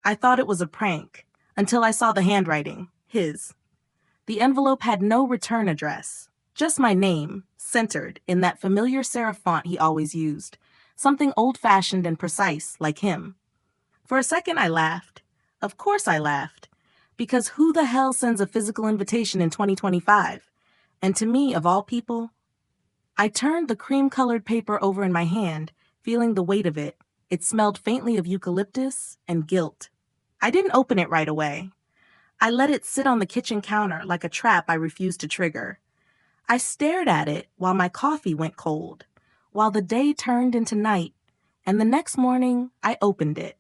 I thought it was a prank, until I saw the handwriting, his. The envelope had no return address, just my name, centered in that familiar serif font he always used, something old-fashioned and precise, like him. For a second I laughed. Of course I laughed. Because who the hell sends a physical invitation in 2025? And to me, of all people, I turned the cream-colored paper over in my hand, feeling the weight of it. It smelled faintly of eucalyptus and guilt. I didn't open it right away. I let it sit on the kitchen counter like a trap I refused to trigger. I stared at it while my coffee went cold, while the day turned into night, and the next morning I opened it.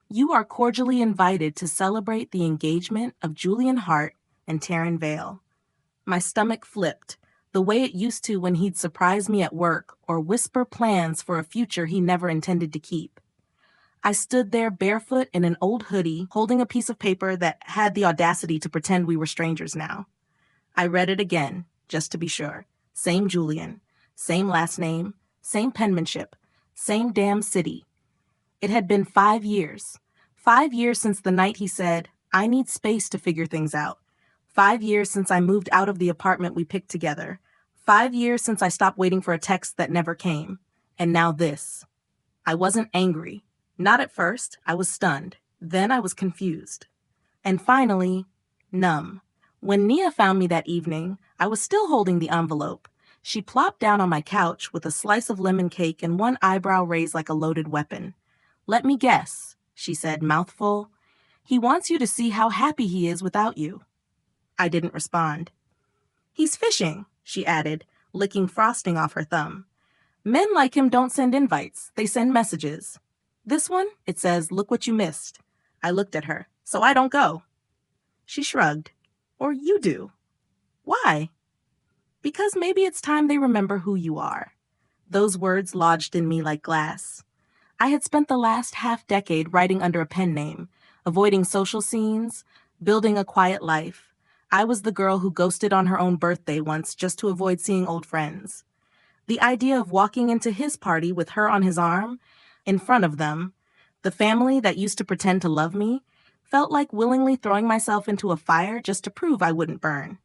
You are cordially invited to celebrate the engagement of Julian Hart and Taryn Vale. My stomach flipped, the way it used to when he'd surprise me at work or whisper plans for a future he never intended to keep. I stood there barefoot in an old hoodie, holding a piece of paper that had the audacity to pretend we were strangers now. I read it again, just to be sure. Same Julian, same last name, same penmanship, same damn city. It had been 5 years. 5 years since the night he said, "I need space to figure things out." 5 years since I moved out of the apartment we picked together. 5 years since I stopped waiting for a text that never came. And now this. I wasn't angry. Not at first. I was stunned. Then I was confused. And finally, numb. When Nia found me that evening, I was still holding the envelope. She plopped down on my couch with a slice of lemon cake and one eyebrow raised like a loaded weapon. "Let me guess," she said, mouthful. "He wants you to see how happy he is without you." I didn't respond. "He's fishing," she added, licking frosting off her thumb. "Men like him don't send invites. They send messages. This one, it says, 'Look what you missed.'" I looked at her. "So I don't go." She shrugged. "Or you do." "Why?" "Because maybe it's time they remember who you are." Those words lodged in me like glass. I had spent the last half-decade writing under a pen name, avoiding social scenes, building a quiet life. I was the girl who ghosted on her own birthday once just to avoid seeing old friends. The idea of walking into his party with her on his arm, in front of them, the family that used to pretend to love me, felt like willingly throwing myself into a fire just to prove I wouldn't burn.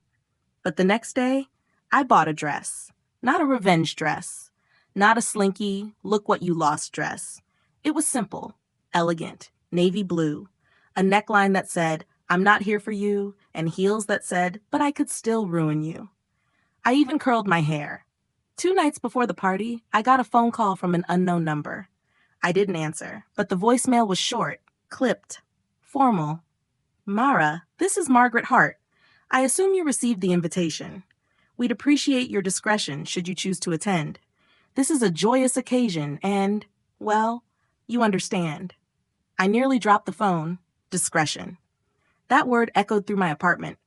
But the next day, I bought a dress. Not a revenge dress. Not a slinky, look what you lost dress. It was simple, elegant, navy blue, a neckline that said, "I'm not here for you," and heels that said, "But I could still ruin you." I even curled my hair. 2 nights before the party, I got a phone call from an unknown number. I didn't answer, but the voicemail was short, clipped, formal. "Mara, this is Margaret Hart. I assume you received the invitation. We'd appreciate your discretion should you choose to attend. This is a joyous occasion and, well, you understand." I nearly dropped the phone. Discretion. That word echoed through my apartment.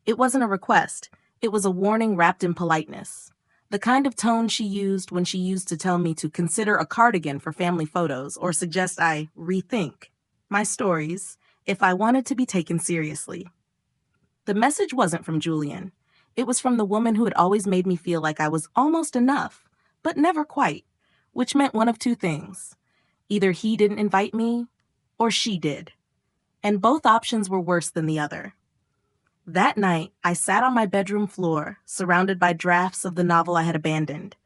It wasn't a request. It was a warning wrapped in politeness. The kind of tone she used when she used to tell me to consider a cardigan for family photos or suggest I rethink my stories if I wanted to be taken seriously. The message wasn't from Julian. It was from the woman who had always made me feel like I was almost enough, but never quite, which meant one of 2 things. Either he didn't invite me, or she did. And both options were worse than the other. That night, I sat on my bedroom floor, surrounded by drafts of the novel I had abandoned.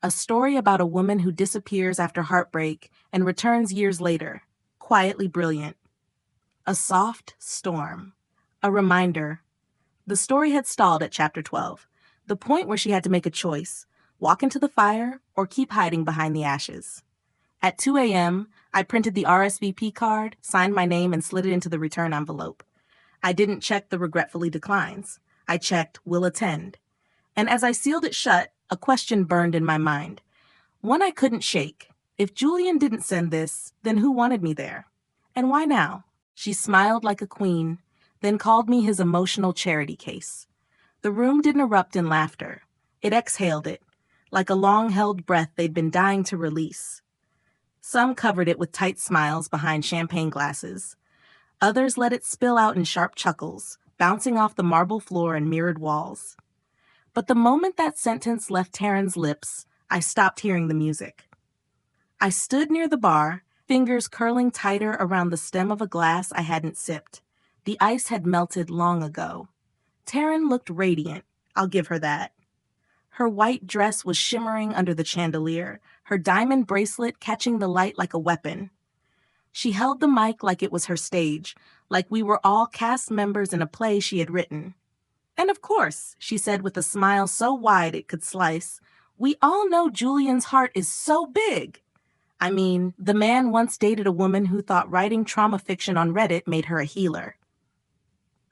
A story about a woman who disappears after heartbreak and returns years later, quietly brilliant. A soft storm. A reminder. The story had stalled at chapter 12, the point where she had to make a choice, walk into the fire or keep hiding behind the ashes. At 2 a.m., I printed the RSVP card, signed my name, and slid it into the return envelope. I didn't check the regretfully declines. I checked will attend. And as I sealed it shut, a question burned in my mind. One I couldn't shake. If Julian didn't send this, then who wanted me there? And why now? She smiled like a queen, then called me his emotional charity case. The room didn't erupt in laughter. It exhaled it, like a long-held breath they'd been dying to release. Some covered it with tight smiles behind champagne glasses. Others let it spill out in sharp chuckles, bouncing off the marble floor and mirrored walls. But the moment that sentence left Taryn's lips, I stopped hearing the music. I stood near the bar, fingers curling tighter around the stem of a glass I hadn't sipped. The ice had melted long ago. Taryn looked radiant, I'll give her that. Her white dress was shimmering under the chandelier, her diamond bracelet catching the light like a weapon. She held the mic like it was her stage, like we were all cast members in a play she had written. "And of course," she said with a smile so wide it could slice, "we all know Julian's heart is so big. I mean, the man once dated a woman who thought writing trauma fiction on Reddit made her a healer."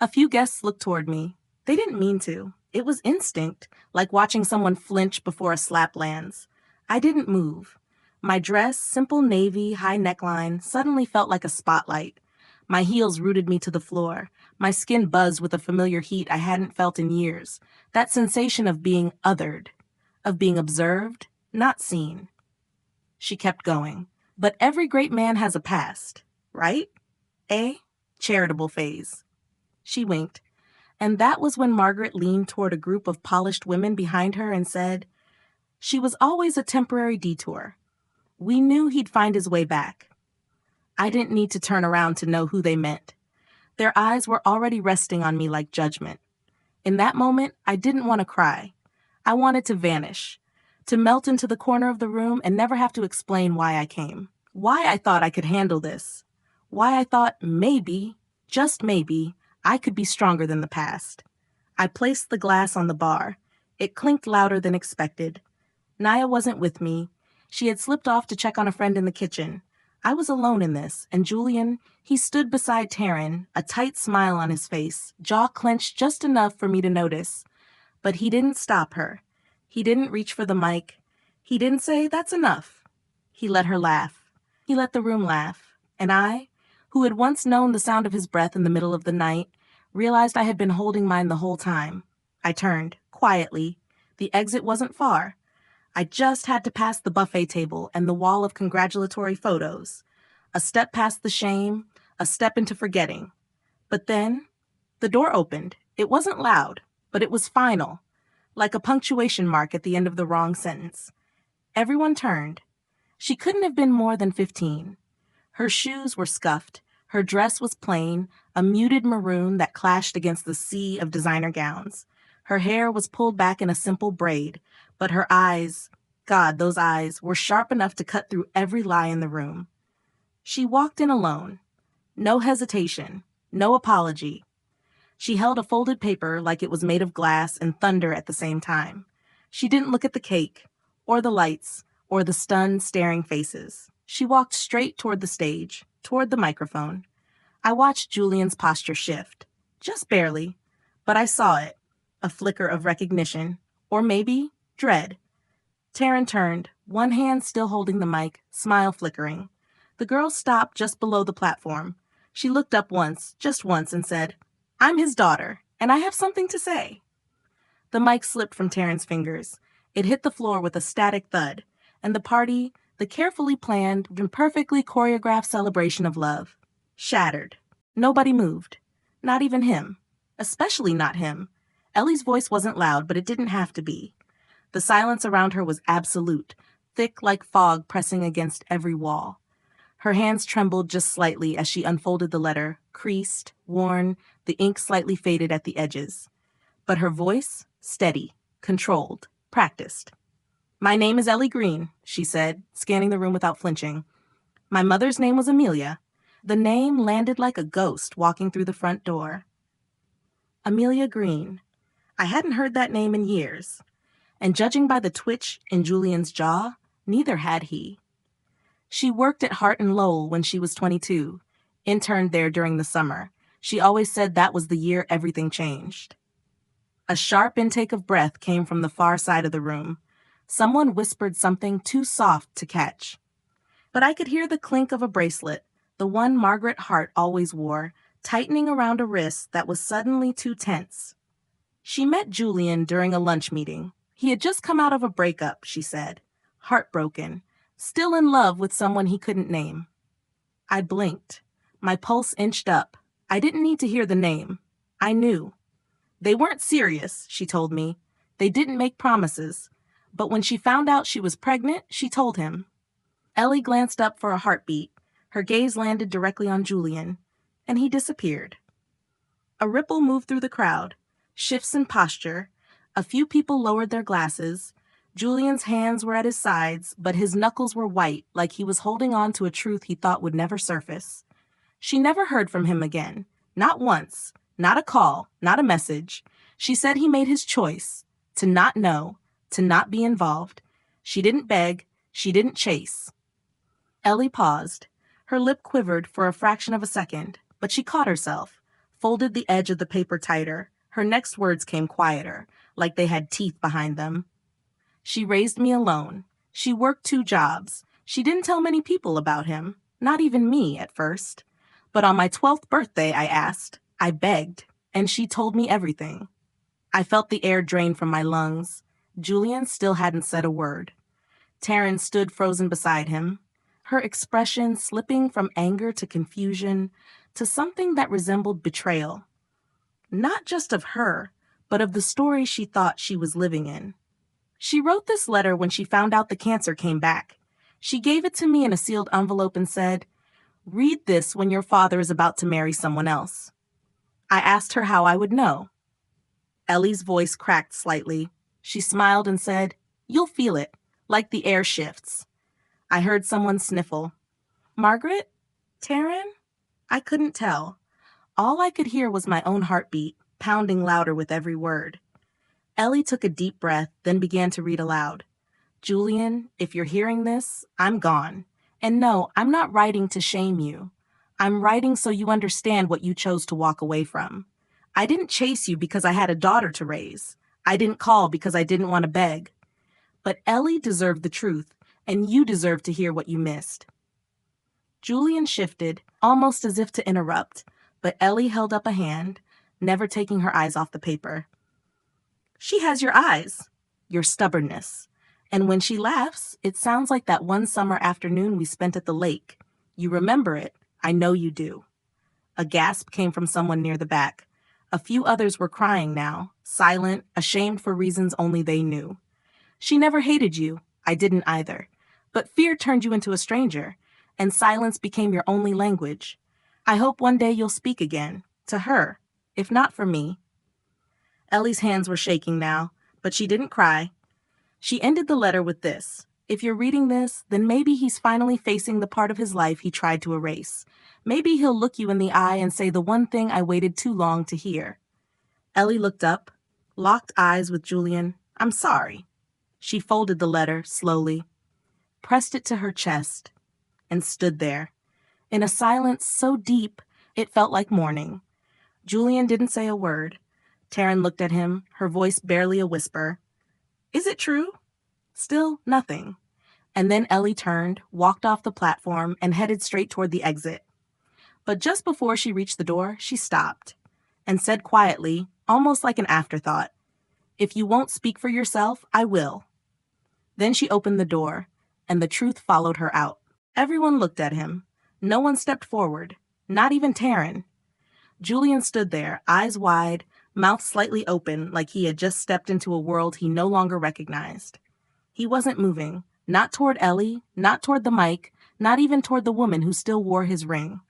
A few guests looked toward me. They didn't mean to. It was instinct, like watching someone flinch before a slap lands. I didn't move. My dress, simple navy, high neckline, suddenly felt like a spotlight. My heels rooted me to the floor. My skin buzzed with a familiar heat I hadn't felt in years. That sensation of being othered, of being observed, not seen. She kept going. "But every great man has a past, right? A charitable phase." She winked. And that was when Margaret leaned toward a group of polished women behind her and said, "She was always a temporary detour. We knew he'd find his way back." I didn't need to turn around to know who they meant. Their eyes were already resting on me like judgment. In that moment, I didn't want to cry. I wanted to vanish, to melt into the corner of the room and never have to explain why I came, why I thought I could handle this, why I thought maybe, just maybe, I could be stronger than the past. I placed the glass on the bar. It clinked louder than expected. Naya wasn't with me. She had slipped off to check on a friend in the kitchen. I was alone in this, and Julian, he stood beside Taryn, a tight smile on his face, jaw clenched just enough for me to notice. But he didn't stop her. He didn't reach for the mic. He didn't say, "That's enough." He let her laugh. He let the room laugh. And I, who had once known the sound of his breath in the middle of the night, realized I had been holding mine the whole time. I turned, quietly. The exit wasn't far. I just had to pass the buffet table and the wall of congratulatory photos. A step past the shame, a step into forgetting. But then, the door opened. It wasn't loud, but it was final, like a punctuation mark at the end of the wrong sentence. Everyone turned. She couldn't have been more than 15. Her shoes were scuffed. Her dress was plain, a muted maroon that clashed against the sea of designer gowns. Her hair was pulled back in a simple braid, but her eyes, God, those eyes, were sharp enough to cut through every lie in the room. She walked in alone. No hesitation, no apology. She held a folded paper like it was made of glass and thunder at the same time. She didn't look at the cake, or the lights, or the stunned, staring faces. She walked straight toward the stage, toward the microphone. I watched Julian's posture shift. Just barely. But I saw it. A flicker of recognition. Or maybe dread. Taryn turned, one hand still holding the mic, smile flickering. The girl stopped just below the platform. She looked up once, just once, and said, "I'm his daughter, and I have something to say." The mic slipped from Taryn's fingers. It hit the floor with a static thud, and the party, the carefully planned and perfectly choreographed celebration of love, shattered. Nobody moved. Not even him. Especially not him. Ellie's voice wasn't loud, but it didn't have to be. The silence around her was absolute, thick like fog pressing against every wall. Her hands trembled just slightly as she unfolded the letter, creased, worn, the ink slightly faded at the edges. But her voice, steady, controlled, practiced. "My name is Ellie Green," she said, scanning the room without flinching. "My mother's name was Amelia." The name landed like a ghost walking through the front door. Amelia Green. I hadn't heard that name in years. And judging by the twitch in Julian's jaw, neither had he. She worked at Hart and Lowell when she was 22, interned there during the summer. She always said that was the year everything changed. A sharp intake of breath came from the far side of the room. Someone whispered something too soft to catch. But I could hear the clink of a bracelet, the one Margaret Hart always wore, tightening around a wrist that was suddenly too tense. She met Julian during a lunch meeting. He had just come out of a breakup, she said, heartbroken, still in love with someone he couldn't name. I blinked. My pulse inched up. I didn't need to hear the name. I knew. They weren't serious, she told me. They didn't make promises. But when she found out she was pregnant, she told him. Ellie glanced up for a heartbeat. Her gaze landed directly on Julian, and he disappeared. A ripple moved through the crowd, shifts in posture. A few people lowered their glasses. Julian's hands were at his sides, but his knuckles were white, like he was holding on to a truth he thought would never surface. She never heard from him again. Not once. Not a call. Not a message. She said he made his choice. To not know. To not be involved. She didn't beg. She didn't chase. Ellie paused. Her lip quivered for a fraction of a second, but she caught herself, folded the edge of the paper tighter. Her next words came quieter, like they had teeth behind them. She raised me alone. She worked 2 jobs. She didn't tell many people about him, not even me at first. But on my 12th birthday, I asked, I begged, and she told me everything. I felt the air drain from my lungs. Julian still hadn't said a word. Taryn stood frozen beside him, her expression slipping from anger to confusion to something that resembled betrayal. Not just of her, but of the story she thought she was living in. She wrote this letter when she found out the cancer came back. She gave it to me in a sealed envelope and said, "Read this when your father is about to marry someone else." I asked her how I would know. Ellie's voice cracked slightly. She smiled and said, "You'll feel it, like the air shifts." I heard someone sniffle. Margaret? Taryn? I couldn't tell. All I could hear was my own heartbeat, pounding louder with every word. Ellie took a deep breath, then began to read aloud. Julian, if you're hearing this, I'm gone. And no, I'm not writing to shame you. I'm writing so you understand what you chose to walk away from. I didn't chase you because I had a daughter to raise. I didn't call because I didn't want to beg. But Ellie deserved the truth, and you deserve to hear what you missed. Julian shifted, almost as if to interrupt, but Ellie held up a hand, never taking her eyes off the paper. She has your eyes, your stubbornness. And when she laughs, it sounds like that one summer afternoon we spent at the lake. You remember it. I know you do. A gasp came from someone near the back. A few others were crying now, silent, ashamed for reasons only they knew. She never hated you. I didn't either. But fear turned you into a stranger, and silence became your only language. I hope one day you'll speak again, to her, if not for me. Ellie's hands were shaking now, but she didn't cry. She ended the letter with this. If you're reading this, then maybe he's finally facing the part of his life he tried to erase. Maybe he'll look you in the eye and say the one thing I waited too long to hear. Ellie looked up, locked eyes with Julian. I'm sorry. She folded the letter slowly, pressed it to her chest, and stood there. In a silence so deep, it felt like mourning. Julian didn't say a word. Taryn looked at him, her voice barely a whisper. Is it true? Still nothing. And then Ellie turned, walked off the platform, and headed straight toward the exit. But just before she reached the door, she stopped and said quietly, almost like an afterthought, "If you won't speak for yourself, I will." Then she opened the door, and the truth followed her out. Everyone looked at him. No one stepped forward, not even Taryn. Julian stood there, eyes wide, mouth slightly open, like he had just stepped into a world he no longer recognized. He wasn't moving, not toward Ellie, not toward the mic, not even toward the woman who still wore his ring.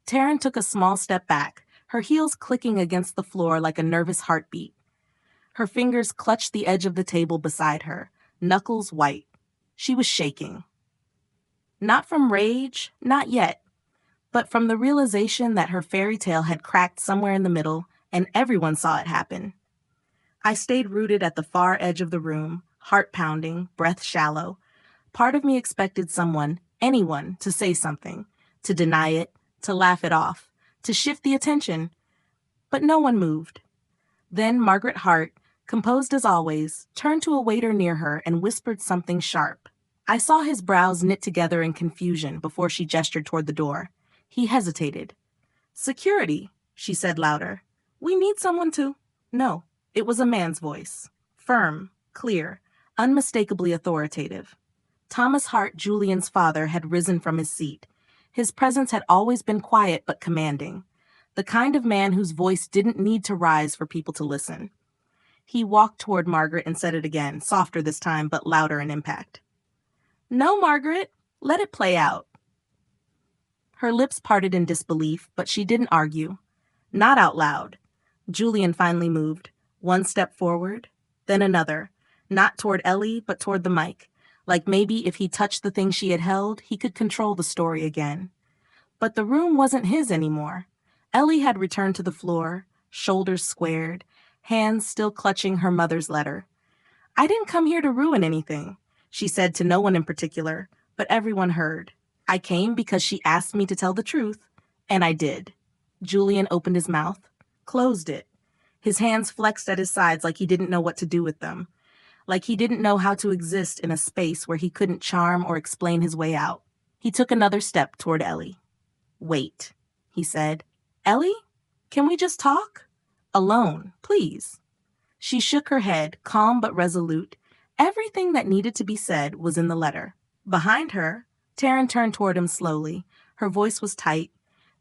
Taryn took a small step back, her heels clicking against the floor like a nervous heartbeat. Her fingers clutched the edge of the table beside her, knuckles white. She was shaking. Not from rage, not yet, but from the realization that her fairy tale had cracked somewhere in the middle, and everyone saw it happen. I stayed rooted at the far edge of the room, heart pounding, breath shallow. Part of me expected someone, anyone, to say something, to deny it, to laugh it off, to shift the attention. But no one moved. Then Margaret Hart, composed as always, turned to a waiter near her and whispered something sharp. I saw his brows knit together in confusion before she gestured toward the door. He hesitated. "Security," she said louder. "We need someone to—" No, it was a man's voice. Firm, clear, unmistakably authoritative. Thomas Hart, Julian's father, had risen from his seat. His presence had always been quiet but commanding. The kind of man whose voice didn't need to rise for people to listen. He walked toward Margaret and said it again, softer this time, but louder in impact. "No, Margaret, let it play out." Her lips parted in disbelief, but she didn't argue. Not out loud. Julian finally moved. One step forward, then another. Not toward Ellie, but toward the mic. Like maybe if he touched the thing she had held, he could control the story again. But the room wasn't his anymore. Ellie had returned to the floor, shoulders squared, hands still clutching her mother's letter. I didn't come here to ruin anything, she said to no one in particular, but everyone heard. I came because she asked me to tell the truth, and I did. Julian opened his mouth, closed it. His hands flexed at his sides like he didn't know what to do with them, like he didn't know how to exist in a space where he couldn't charm or explain his way out. He took another step toward Ellie. Wait, he said. Ellie, can we just talk? Alone, please. She shook her head, calm but resolute. Everything that needed to be said was in the letter. Behind her, Taryn turned toward him slowly. Her voice was tight.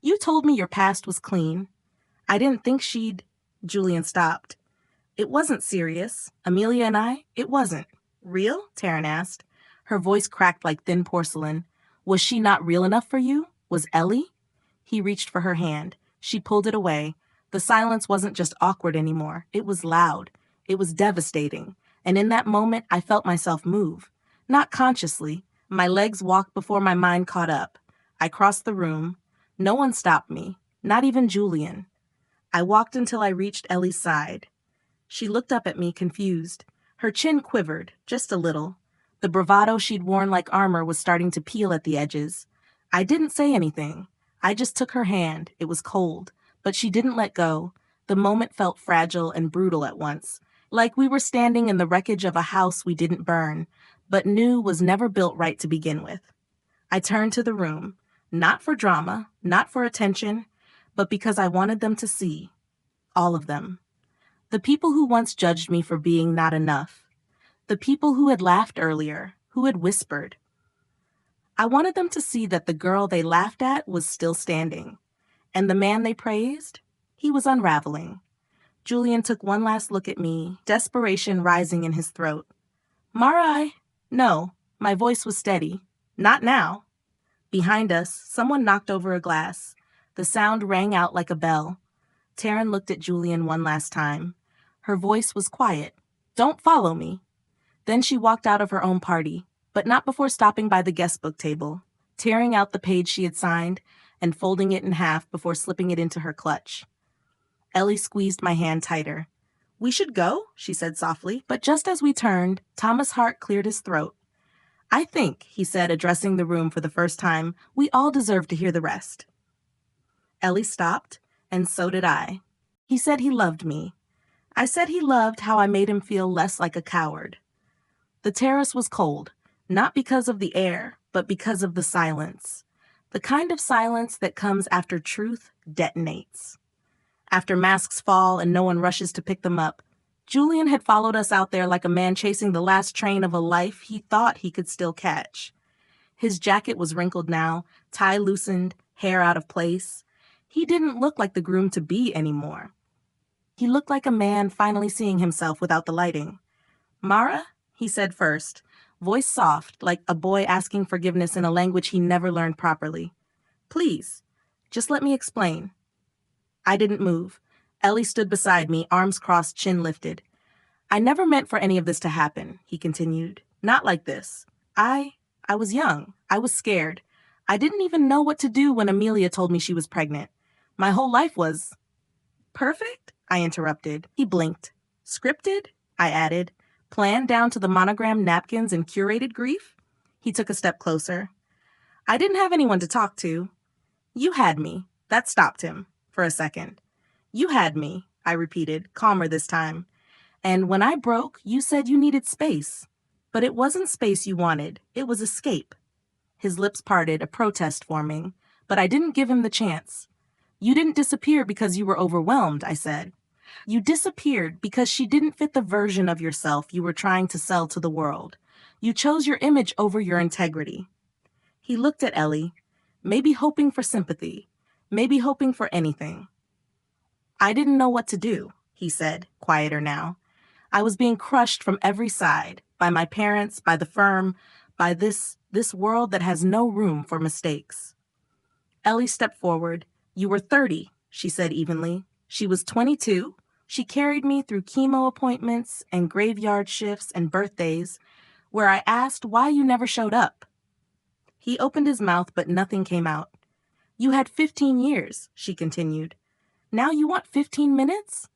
You told me your past was clean. I didn't think she'd... Julian stopped. It wasn't serious. Amelia and I, it wasn't. Real? Taryn asked. Her voice cracked like thin porcelain. Was she not real enough for you? Was Ellie? He reached for her hand. She pulled it away. The silence wasn't just awkward anymore. It was loud. It was devastating. And in that moment, I felt myself move. Not consciously. My legs walked before my mind caught up. I crossed the room. No one stopped me. Not even Julian. I walked until I reached Ellie's side. She looked up at me, confused. Her chin quivered, just a little. The bravado she'd worn like armor was starting to peel at the edges. I didn't say anything. I just took her hand. It was cold, but she didn't let go. The moment felt fragile and brutal at once, like we were standing in the wreckage of a house we didn't burn, but knew was never built right to begin with. I turned to the room, not for drama, not for attention, but because I wanted them to see. All of them. The people who once judged me for being not enough. The people who had laughed earlier, who had whispered. I wanted them to see that the girl they laughed at was still standing. And the man they praised, he was unraveling. Julian took one last look at me, desperation rising in his throat. Marai, no, my voice was steady. Not now. Behind us, someone knocked over a glass. The sound rang out like a bell. Taryn looked at Julian one last time. Her voice was quiet. Don't follow me. Then she walked out of her own party, but not before stopping by the guest book table, tearing out the page she had signed and folding it in half before slipping it into her clutch. Ellie squeezed my hand tighter. We should go, she said softly, but just as we turned, Thomas Hart cleared his throat. I think, he said, addressing the room for the first time, we all deserve to hear the rest. Ellie stopped, and so did I. He said he loved me. I said he loved how I made him feel less like a coward. The terrace was cold, not because of the air, but because of the silence. The kind of silence that comes after truth detonates. After masks fall and no one rushes to pick them up, Julian had followed us out there like a man chasing the last train of a life he thought he could still catch. His jacket was wrinkled now, tie loosened, hair out of place. He didn't look like the groom-to-be anymore. He looked like a man finally seeing himself without the lighting. Mara, he said first, voice soft, like a boy asking forgiveness in a language he never learned properly. Please, just let me explain. I didn't move. Ellie stood beside me, arms crossed, chin lifted. I never meant for any of this to happen, he continued. Not like this. I was young. I was scared. I didn't even know what to do when Amelia told me she was pregnant. My whole life was... Perfect? I interrupted. He blinked. Scripted? I added. Planned down to the monogrammed napkins and curated grief? He took a step closer. I didn't have anyone to talk to. You had me. That stopped him. For a second. You had me, I repeated, calmer this time. And when I broke, you said you needed space. But it wasn't space you wanted. It was escape. His lips parted, a protest forming. But I didn't give him the chance. You didn't disappear because you were overwhelmed, I said. You disappeared because she didn't fit the version of yourself you were trying to sell to the world. You chose your image over your integrity. He looked at Ellie, maybe hoping for sympathy, maybe hoping for anything. I didn't know what to do, he said, quieter now. I was being crushed from every side, by my parents, by the firm, by this world that has no room for mistakes. Ellie stepped forward. You were 30, she said evenly. She was 22. She carried me through chemo appointments and graveyard shifts and birthdays, where I asked why you never showed up. He opened his mouth, but nothing came out. You had 15 years, she continued. Now you want 15 minutes?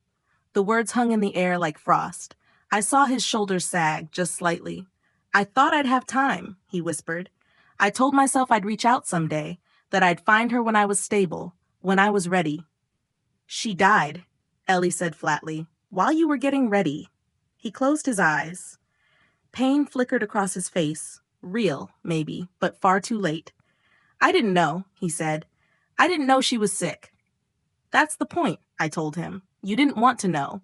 The words hung in the air like frost. I saw his shoulders sag just slightly. I thought I'd have time, he whispered. I told myself I'd reach out someday, that I'd find her when I was stable, when I was ready. She died, Ellie said flatly, while you were getting ready. He closed his eyes. Pain flickered across his face. Real, maybe, but far too late. I didn't know, he said. I didn't know she was sick. That's the point, I told him. You didn't want to know.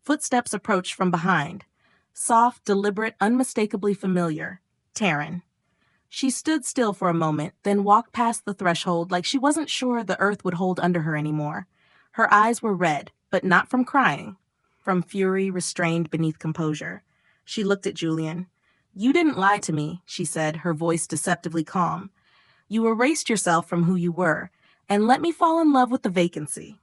Footsteps approached from behind. Soft, deliberate, unmistakably familiar. Taryn. She stood still for a moment, then walked past the threshold like she wasn't sure the earth would hold under her anymore. Her eyes were red, but not from crying. From fury restrained beneath composure. She looked at Julian. You didn't lie to me, she said, her voice deceptively calm. You erased yourself from who you were, and let me fall in love with the vacancy.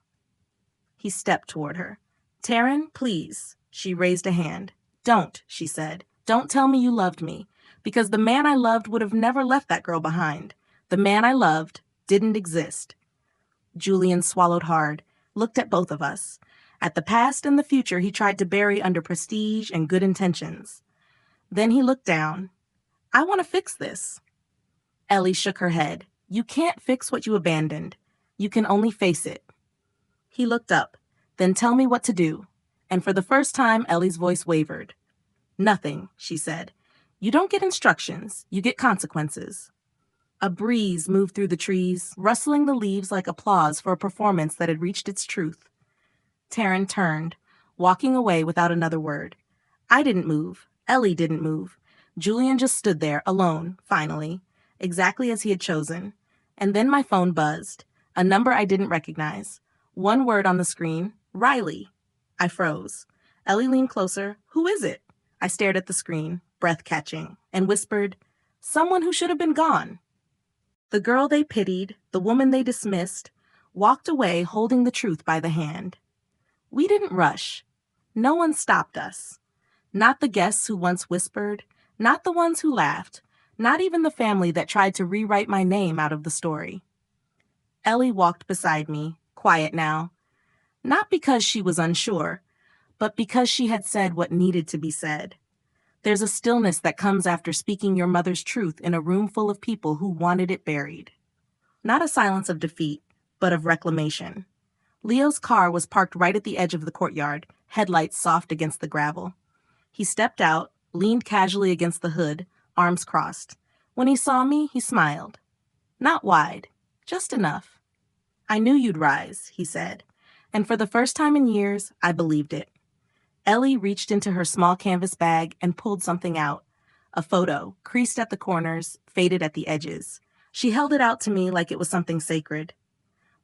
He stepped toward her. Taryn, please. She raised a hand. Don't, she said. Don't tell me you loved me, because the man I loved would have never left that girl behind. The man I loved didn't exist. Julian swallowed hard, looked at both of us. At the past and the future he tried to bury under prestige and good intentions. Then he looked down. I want to fix this. Ellie shook her head. You can't fix what you abandoned. You can only face it. He looked up. Then tell me what to do. And for the first time, Ellie's voice wavered. Nothing, she said. You don't get instructions. You get consequences. A breeze moved through the trees, rustling the leaves like applause for a performance that had reached its truth. Taryn turned, walking away without another word. I didn't move. Ellie didn't move. Julian just stood there, alone, finally, exactly as he had chosen. And then my phone buzzed. A number I didn't recognize. One word on the screen, Riley. I froze. Ellie leaned closer. Who is it? I stared at the screen, breath catching, and whispered, someone who should have been gone. The girl they pitied, the woman they dismissed, walked away holding the truth by the hand. We didn't rush. No one stopped us. Not the guests who once whispered, not the ones who laughed, not even the family that tried to rewrite my name out of the story. Ellie walked beside me, quiet now. Not because she was unsure, but because she had said what needed to be said. There's a stillness that comes after speaking your mother's truth in a room full of people who wanted it buried. Not a silence of defeat, but of reclamation. Leo's car was parked right at the edge of the courtyard, headlights soft against the gravel. He stepped out, leaned casually against the hood, arms crossed. When he saw me, he smiled. Not wide, just enough. I knew you'd rise, he said, and for the first time in years, I believed it. Ellie reached into her small canvas bag and pulled something out. A photo, creased at the corners, faded at the edges. She held it out to me like it was something sacred.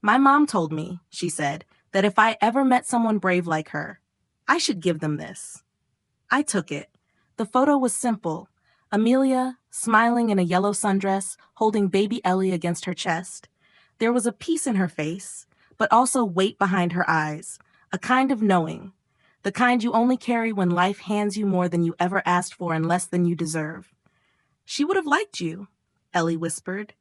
My mom told me, she said, that if I ever met someone brave like her, I should give them this. I took it. The photo was simple. Amelia, smiling in a yellow sundress, holding baby Ellie against her chest. There was a peace in her face, but also weight behind her eyes, a kind of knowing, the kind you only carry when life hands you more than you ever asked for and less than you deserve. She would have liked you, Ellie whispered.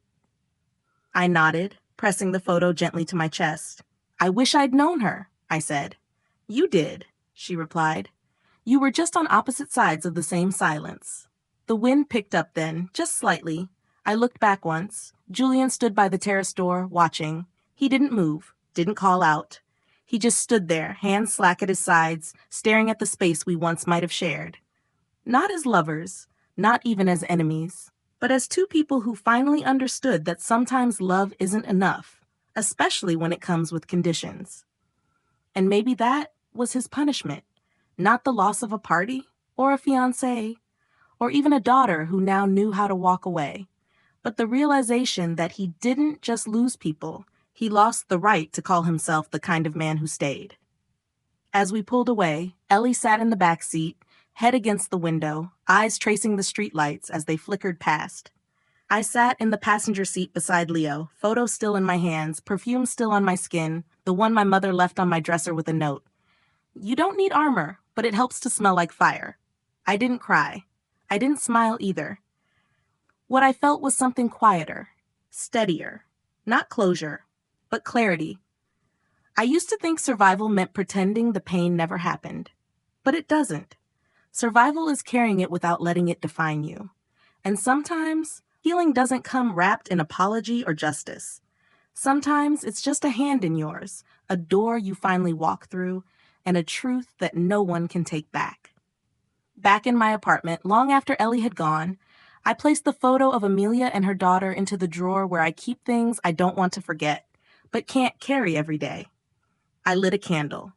I nodded, pressing the photo gently to my chest. I wish I'd known her, I said. You did, she replied. You were just on opposite sides of the same silence. The wind picked up then, just slightly. I looked back once. Julian stood by the terrace door, watching. He didn't move, didn't call out. He just stood there, hands slack at his sides, staring at the space we once might have shared. Not as lovers, not even as enemies, but as two people who finally understood that sometimes love isn't enough, especially when it comes with conditions. And maybe that was his punishment, not the loss of a party, or a fiancé, or even a daughter who now knew how to walk away, but the realization that he didn't just lose people, he lost the right to call himself the kind of man who stayed. As we pulled away, Ellie sat in the back seat, head against the window, eyes tracing the streetlights as they flickered past. I sat in the passenger seat beside Leo, photo still in my hands, perfume still on my skin, the one my mother left on my dresser with a note. You don't need armor, but it helps to smell like fire. I didn't cry. I didn't smile either. What I felt was something quieter, steadier, not closure, but clarity. I used to think survival meant pretending the pain never happened, but it doesn't. Survival is carrying it without letting it define you. And sometimes, healing doesn't come wrapped in apology or justice. Sometimes it's just a hand in yours, a door you finally walk through, and a truth that no one can take back. Back in my apartment, long after Ellie had gone, I placed the photo of Amelia and her daughter into the drawer where I keep things I don't want to forget, but can't carry every day. I lit a candle,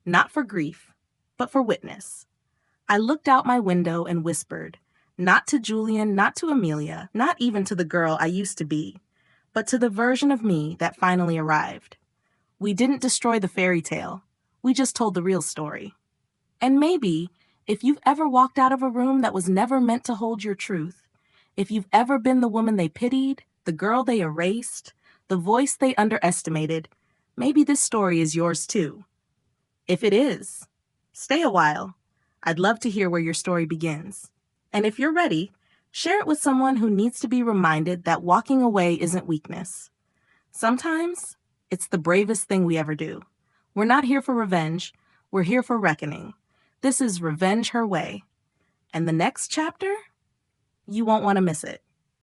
not for grief, but for witness. I looked out my window and whispered, not to Julian, not to Amelia, not even to the girl I used to be, but to the version of me that finally arrived. We didn't destroy the fairy tale. We just told the real story. And maybe, if you've ever walked out of a room that was never meant to hold your truth, if you've ever been the woman they pitied, the girl they erased, the voice they underestimated, maybe this story is yours too. If it is, stay a while. I'd love to hear where your story begins. And if you're ready, share it with someone who needs to be reminded that walking away isn't weakness. Sometimes, it's the bravest thing we ever do. We're not here for revenge. We're here for reckoning. This is Revenge Her Way. And the next chapter? You won't want to miss it.